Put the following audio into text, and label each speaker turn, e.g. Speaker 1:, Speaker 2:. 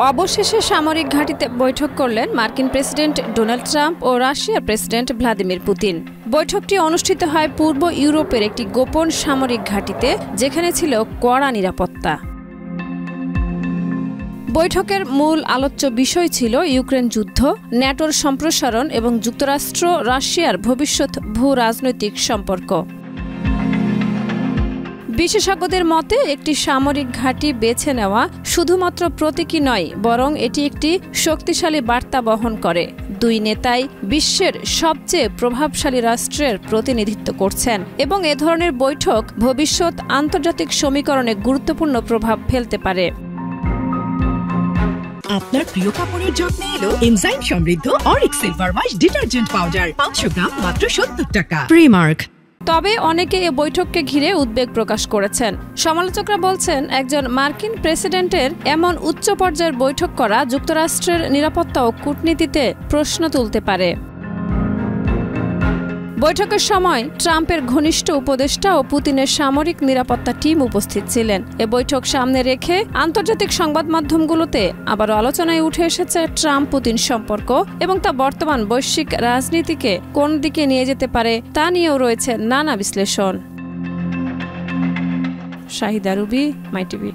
Speaker 1: অবশেষে সামরিক ঘাঁটিতে বৈঠক করলেন মার্কিন প্রেসিডেন্ট ডোনাল্ড ট্রাম্প ও রাশিয়ার প্রেসিডেন্ট ভ্লাদিমির পুতিন। বৈঠকটি অনুষ্ঠিত হয় পূর্ব ইউরোপের একটি গোপন সামরিক ঘাঁটিতে, যেখানে ছিল কড়া নিরাপত্তা। বৈঠকের মূল আলোচ্য বিষয় ছিল ইউক্রেন যুদ্ধ, ন্যাটোর সম্প্রসারণ এবং যুক্তরাষ্ট্র রাশিয়ার ভবিষ্যৎ ভূ রাজনৈতিক সম্পর্ক। বিশেষজ্ঞদের মতে একটি সামরিক ঘাঁটি বেছে নেওয়া শুধুমাত্র প্রতীকী নয়, বরং এটি একটি শক্তিশালী বার্তা বহন করে। দুই নেতাই বিশ্বের সবচেয়ে প্রভাবশালী রাষ্ট্রের প্রতিনিধিত্ব করছেন এবং এ ধরনের বৈঠক ভবিষ্যৎ আন্তর্জাতিক সমীকরণে গুরুত্বপূর্ণ প্রভাব ফেলতে পারে।
Speaker 2: আপনার প্রিয় কাপড়ের যত্নে এলো এনজাইম সমৃদ্ধ Arik silver wash detergent powder, 500 গ্রাম মাত্র 70 টাকা। প্রিমার্ক।
Speaker 1: তবে অনেকে এ বৈঠককে ঘিরে উদ্বেগ প্রকাশ করেছেন। সমালোচকরা বলছেন, একজন মার্কিন প্রেসিডেন্টের এমন উচ্চ পর্যায়ের বৈঠক করা যুক্তরাষ্ট্রের নিরাপত্তা ও কূটনীতিতে প্রশ্ন তুলতে পারে। বৈঠকের সময় ট্রাম্পের ঘনিষ্ঠ উপদেষ্টা ও পুতিনের সামরিক নিরাপত্তা টিম উপস্থিত ছিলেন। এ বৈঠক সামনে রেখে আন্তর্জাতিক সংবাদ মাধ্যমগুলোতে আবারও আলোচনায় উঠে এসেছে ট্রাম্প পুতিন সম্পর্ক এবং তা বর্তমান বৈশ্বিক রাজনীতিকে কোন দিকে নিয়ে যেতে পারে তা নিয়েও রয়েছে নানা বিশ্লেষণ। শাহিদা রুবি, মাই টিভি।